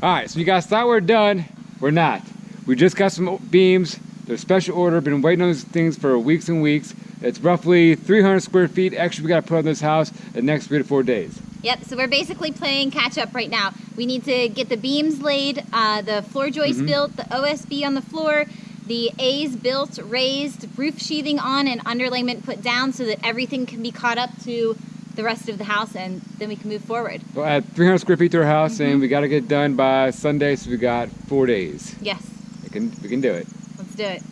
Alright, so you guys thought we're done. We're not. We just got some beams. They're special order. Been waiting on these things for weeks and weeks. It's roughly 300 square feet. Actually, we got to put on this house the next 3 to 4 days. Yep, so we're basically playing catch up right now. We need to get the beams laid, the floor joist built, the OSB on the floor, the A's built, raised, roof sheathing on, and underlayment put down so that everything can be caught up to the rest of the house, and then we can move forward. We'll add 300 square feet to our house, and we got to get it done by Sunday, so we got 4 days. Yes. We can do it. Let's do it.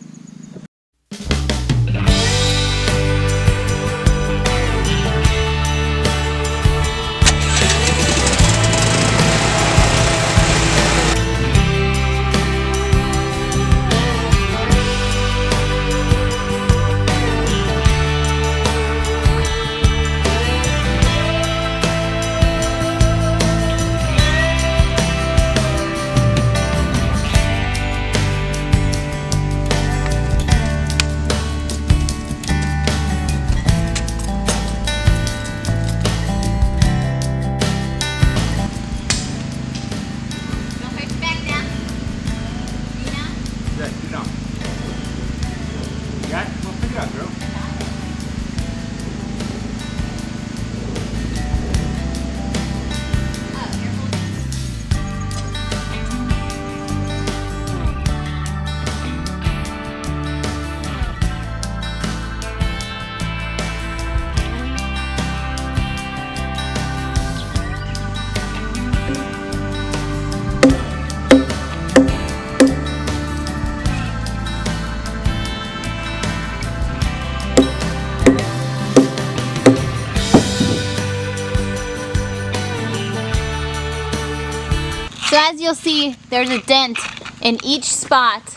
So as you'll see, there's a dent in each spot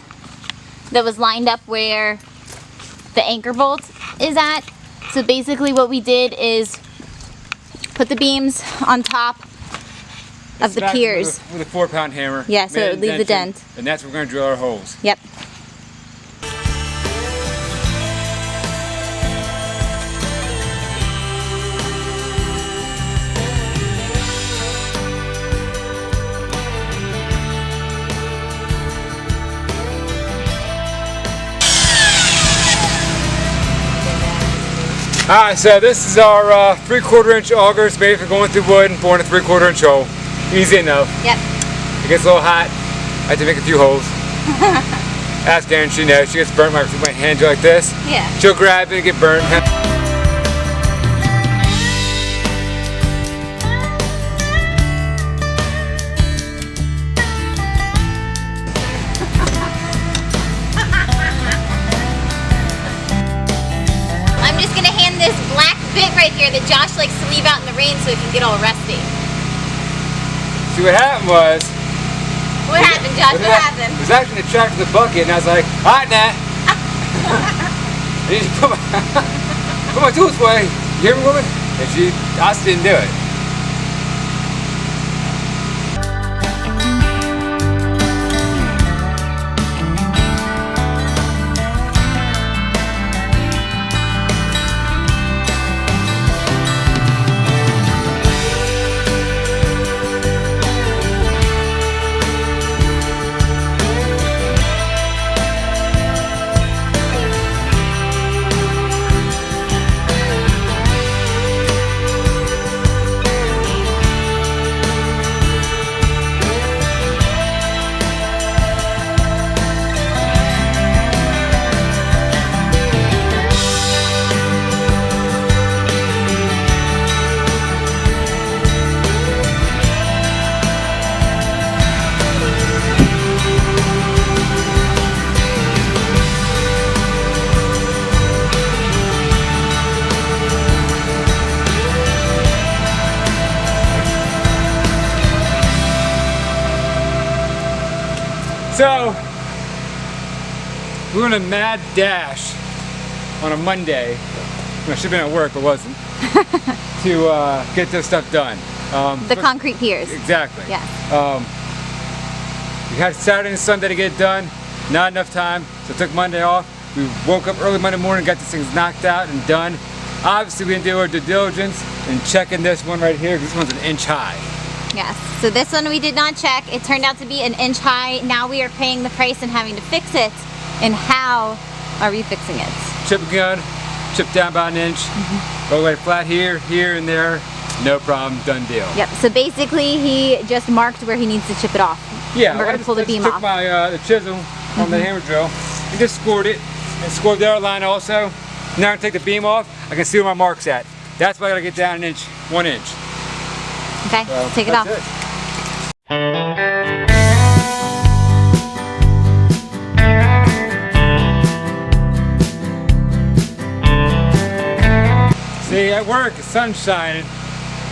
that was lined up where the anchor bolt is at. So basically what we did is put the beams on top of the piers. With a 4-pound hammer. Yeah, so it would leave the dent. And that's where we're going to drill our holes. Yep. Alright, so this is our 3/4 inch augers made for going through wood and pouring a 3/4 inch hole. Easy enough. Yep. It gets a little hot. I have to make a few holes. Ask Erin, she knows. She gets burnt when my hands are like this. Yeah. She'll grab it and get burnt. This black bit right here that Josh likes to leave out in the rain so it can get all rusty. See, what happened was... What happened, Josh? What happened? It was actually attracted to the bucket, and I was like, alright, now. I need to put my tools away. You hear me, woman? And she just didn't do it. So, we were on a mad dash on a Monday. I should have been at work, but wasn't. To get this stuff done. The concrete piers. Exactly. Yeah. We had Saturday and Sunday to get it done. Not enough time, so I took Monday off. We woke up early Monday morning, got these things knocked out and done. Obviously, we didn't do our due diligence in checking this one right here, because this one's an inch high. Yes, so this one we did not check. It turned out to be an inch high. Now we are paying the price and having to fix it. And how are we fixing it? Chip gun, chip down about an inch, go away flat here, here, and there. No problem, done deal. Yep, so basically he just marked where he needs to chip it off. Yeah, and we're going to pull the beam took off. my the chisel on the hammer drill and just scored it and scored the other line also. Now I can take the beam off, I can see where my mark's at. That's why I gotta get down an inch, 1 inch. Okay, So, take it off. See, at work, the sun's shining.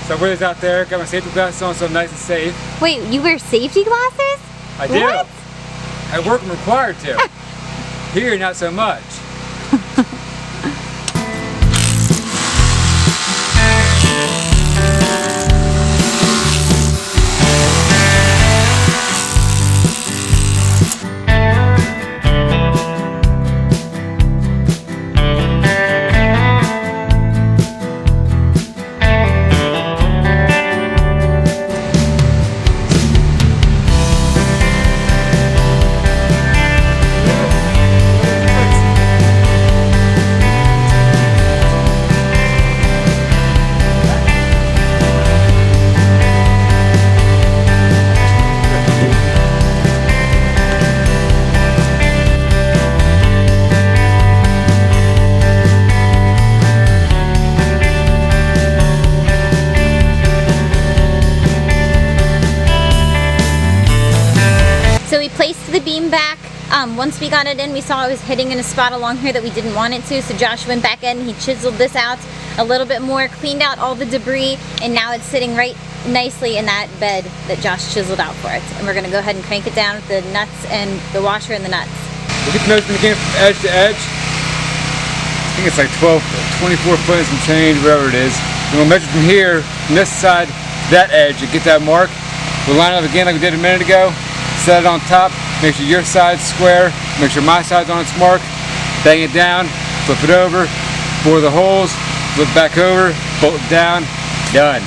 So I wear this out there, got my safety glasses on so I'm nice and safe. Wait, you wear safety glasses? I do. What? At work I'm required to. Here, not so much. The beam back. Once we got it in, we saw it was hitting in a spot along here that we didn't want it to, so Josh went back in, he chiseled this out a little bit more, cleaned out all the debris, and now it's sitting right nicely in that bed that Josh chiseled out for it. And we're going to go ahead and crank it down with the nuts and the washer and the nuts. We'll get the measurement again from edge to edge. I think it's like 24 foot and some change, whatever it is. And we'll measure from here, from this side to that edge, and get that mark. We'll line it up again like we did a minute ago, set it on top, make sure your side's square, make sure my side's on its mark, bang it down, flip it over, bore the holes, flip back over, bolt it down, done.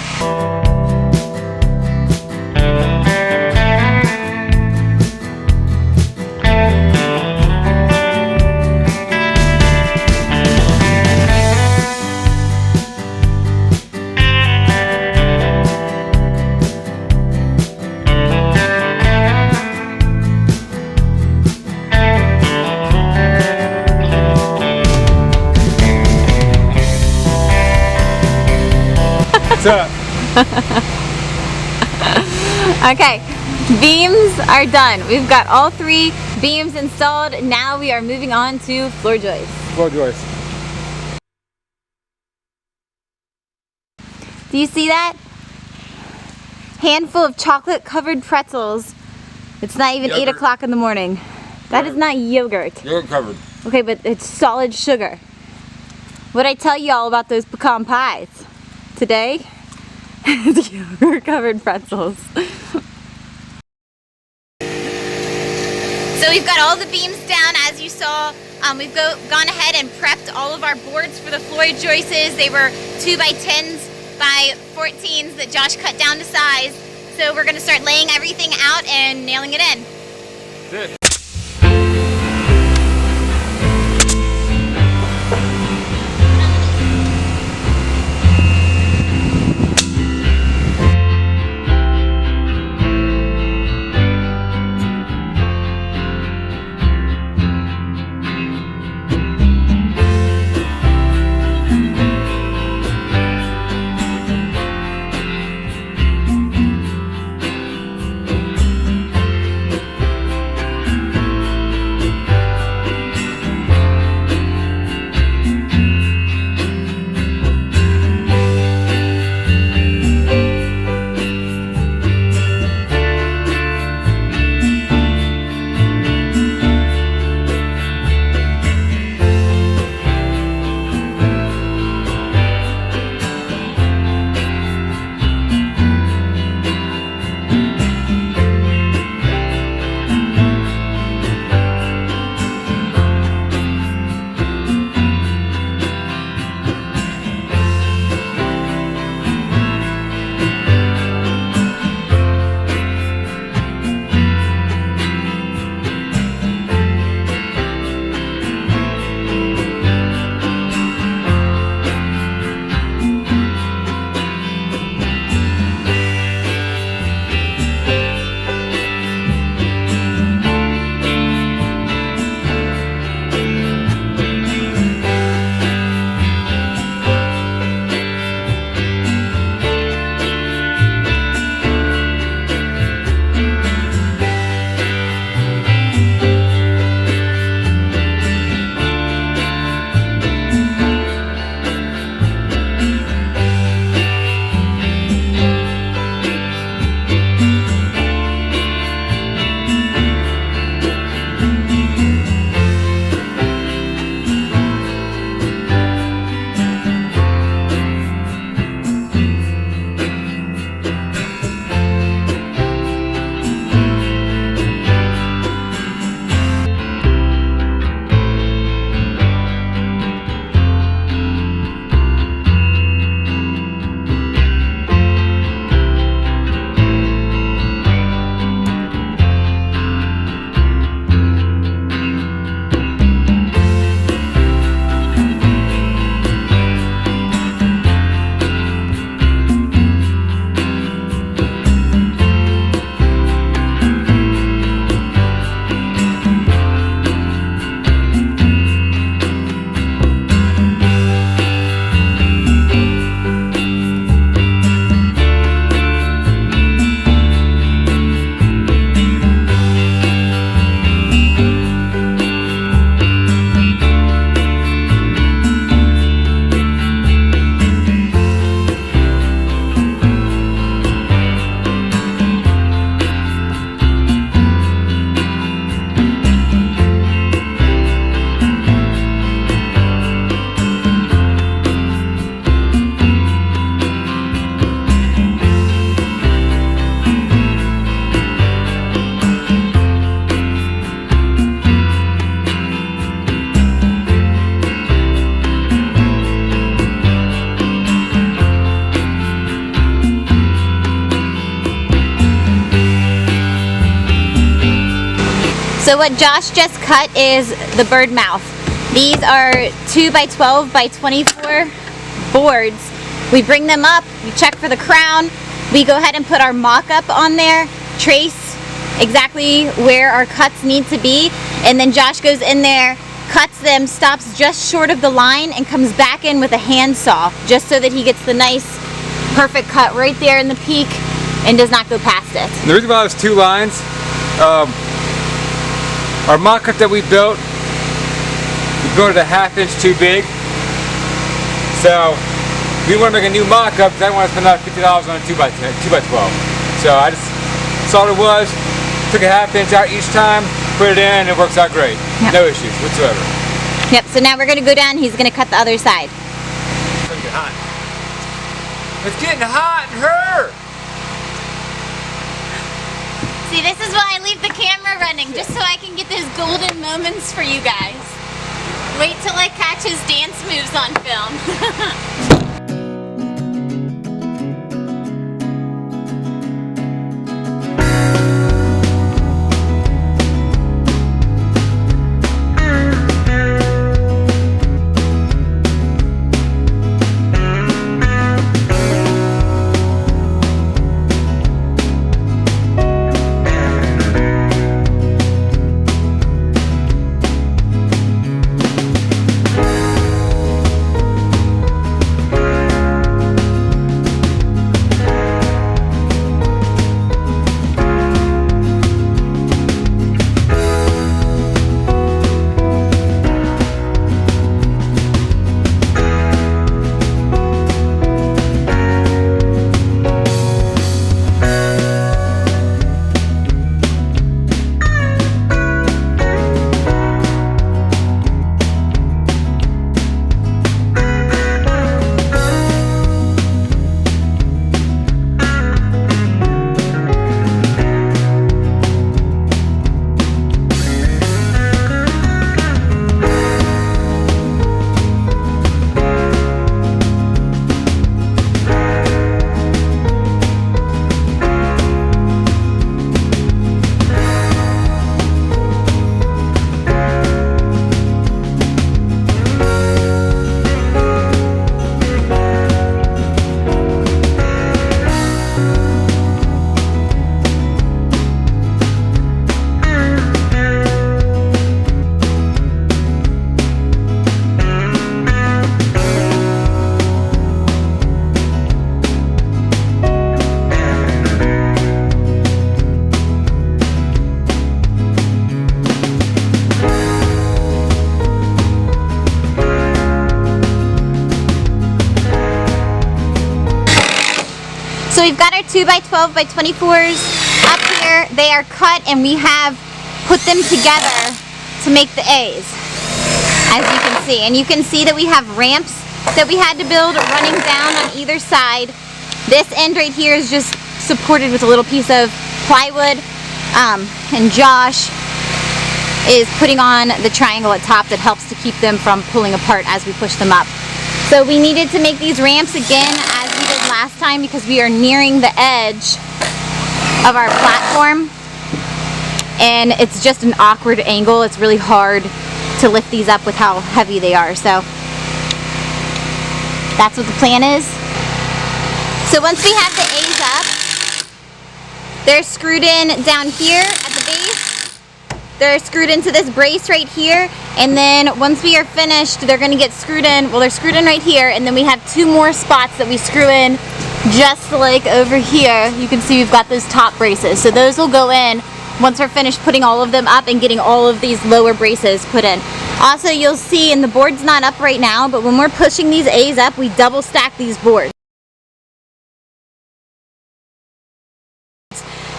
What's up? Okay, beams are done. We've got all 3 beams installed. Now we are moving on to floor joists. Floor joists. Do you see that? Handful of chocolate covered pretzels. It's not even Yogurt. 8 o'clock in the morning. That is not yogurt. Yogurt covered. Okay, but it's solid sugar. What'd I tell y'all about those pecan pies? Today, it's yogurt covered pretzels. So we've got all the beams down, as you saw. We've gone ahead and prepped all of our boards for the floor joists. They were 2x10s by 14s that Josh cut down to size. So we're gonna start laying everything out and nailing it in. That's it. So what Josh just cut is the bird mouth. These are 2 by 12 by 24 boards. We bring them up, we check for the crown, we go ahead and put our mock-up on there, trace exactly where our cuts need to be, and then Josh goes in there, cuts them, stops just short of the line, and comes back in with a hand saw, just so that he gets the nice, perfect cut right there in the peak and does not go past it. And the reason why there's 2 lines, our mock-up that we built it a 1/2 inch too big. So we want to make a new mock-up because I don't want to spend another $50 on a 2 by 12. So I just saw what it was, took a 1/2 inch out each time, put it in, and it works out great. Yep. No issues whatsoever. Yep, so now we're going to go down, he's going to cut the other side. It's gonna get hot. It's getting hot in her! See, this is why I leave the camera running, just so I can get those golden moments for you guys. Wait till I catch his dance moves on film. So we've got our 2 by 12 by 24s up here. They are cut and we have put them together to make the A's, as you can see. And you can see that we have ramps that we had to build running down on either side. This end right here is just supported with a little piece of plywood. And Josh is putting on the triangle at top that helps to keep them from pulling apart as we push them up. So we needed to make these ramps again as we did last time because we are nearing the edge of our platform and it's just an awkward angle. It's really hard to lift these up with how heavy they are. So that's what the plan is. So once we have the A's up, they're screwed in down here at the base. They're screwed into this brace right here, and then once we are finished, they're going to get screwed in. Well, they're screwed in right here, and then we have 2 more spots that we screw in just like over here. You can see we've got those top braces. So those will go in once we're finished putting all of them up and getting all of these lower braces put in. Also, you'll see, and the board's not up right now, but when we're pushing these A's up, we double stack these boards.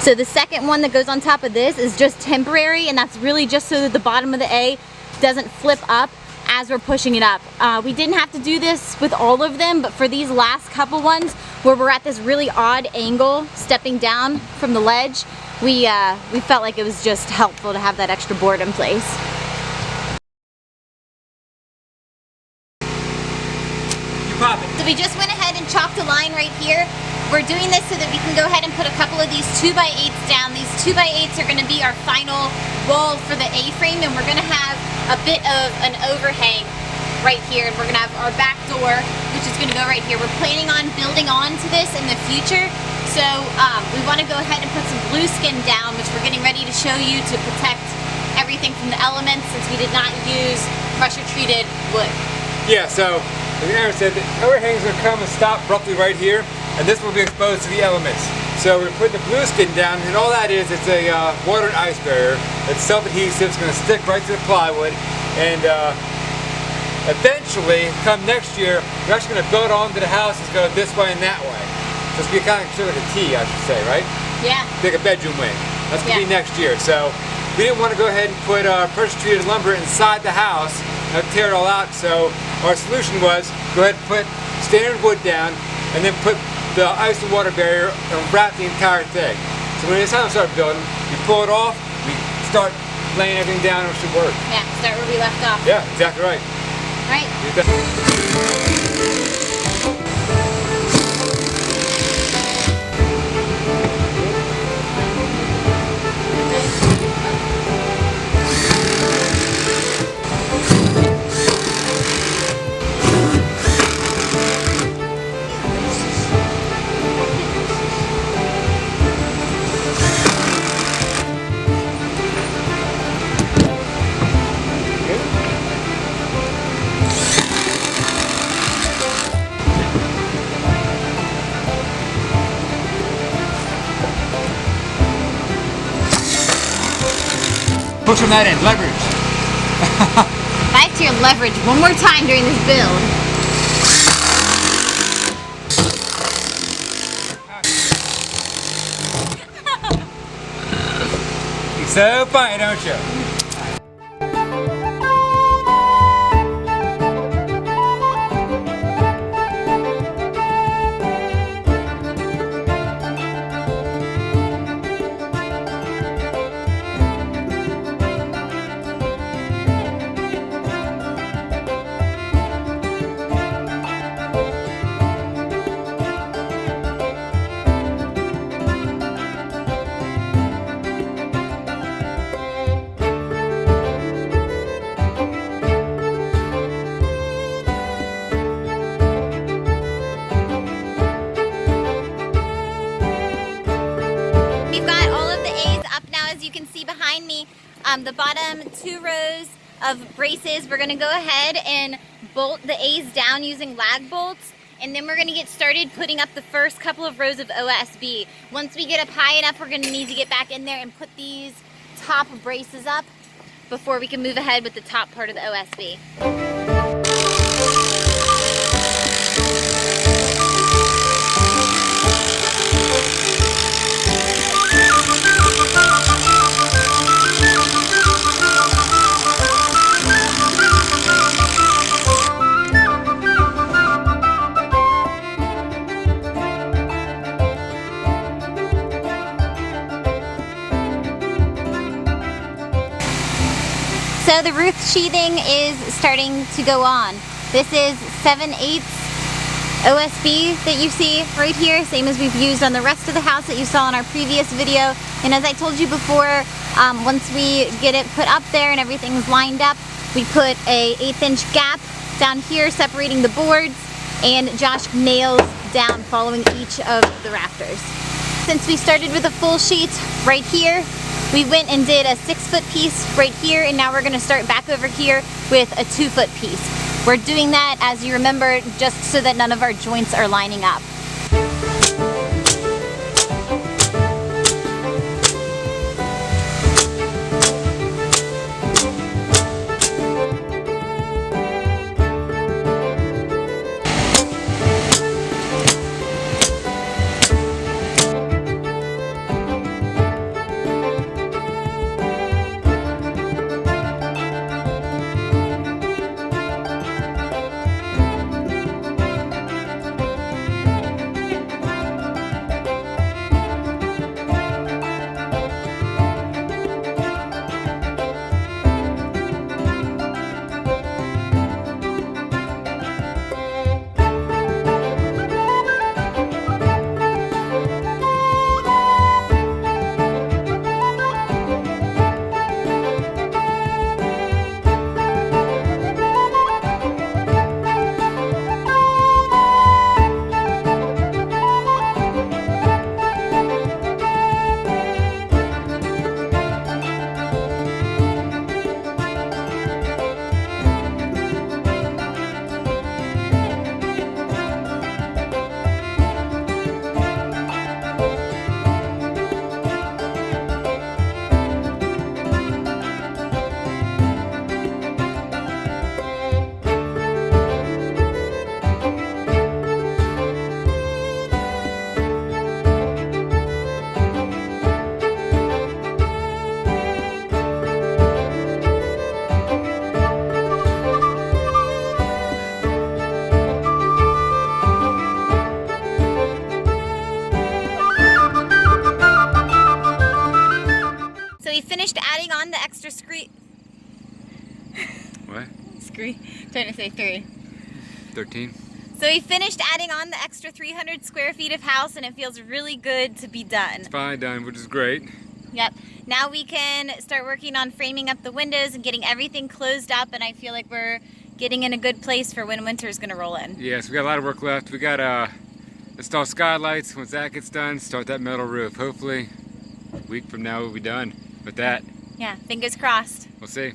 So the second one that goes on top of this is just temporary, and that's really just so that the bottom of the A doesn't flip up as we're pushing it up. We didn't have to do this with all of them, but for these last couple ones where we're at this really odd angle stepping down from the ledge, we felt like it was just helpful to have that extra board in place. You pop it. So we just went ahead and chalked a line right here. We're doing this so that we can go ahead and put a couple of these 2x8s down, these 2x8s are going to be our final wall for the A-frame, and we're going to have a bit of an overhang right here, and we're going to have our back door, which is going to go right here. We're planning on building onto this in the future, so we want to go ahead and put some blue skin down, which we're getting ready to show you to protect everything from the elements, since we did not use pressure-treated wood. Yeah, so like Aaron said, the overhang's going to come and stop roughly right here, and this will be exposed to the elements. So we're putting the blue skin down, and all that is, it's a water and ice barrier. It's self-adhesive, it's going to stick right to the plywood, and eventually, come next year, we're actually going to build onto the house. It's going to go this way and that way. So it's going to be kind of sort of like a T, I should say, right? Yeah. Like a bedroom wing. That's going to be next year. So we didn't want to go ahead and put pressure-treated lumber inside the house and tear it all out. So our solution was go ahead and put standard wood down and then put the ice and water barrier and wrap the entire thing. So when it's time to start building, we pull it off, we start laying everything down, and it should work. Yeah, start where we left off. Yeah, exactly right. Right. Push on that end, leverage. Back to your leverage one more time during this build. You're so funny, don't you? The bottom 2 rows of braces, we're going to go ahead and bolt the A's down using lag bolts, and then we're going to get started putting up the first couple of rows of OSB. Once we get up high enough, we're going to need to get back in there and put these top braces up before we can move ahead with the top part of the OSB. So the roof sheathing is starting to go on. This is 7/8 OSB that you see right here, same as we've used on the rest of the house that you saw in our previous video. And as I told you before, once we get it put up there and everything's lined up, we put a 1/8" gap down here separating the boards, and Josh nails down following each of the rafters. Since we started with a full sheet right here, we went and did a 6-foot piece right here, and now we're going to start back over here with a 2-foot piece. We're doing that, as you remember, just so that none of our joints are lining up. on the extra What? Trying to say 3. 13. So we finished adding on the extra 300 square feet of house, and it feels really good to be done. It's finally done, which is great. Yep. Now we can start working on framing up the windows and getting everything closed up, and I feel like we're getting in a good place for when winter's gonna roll in. Yes, we got a lot of work left. We got install skylights. Once that gets done, start that metal roof. Hopefully a week from now we'll be done with that. Yeah, fingers crossed. We'll see.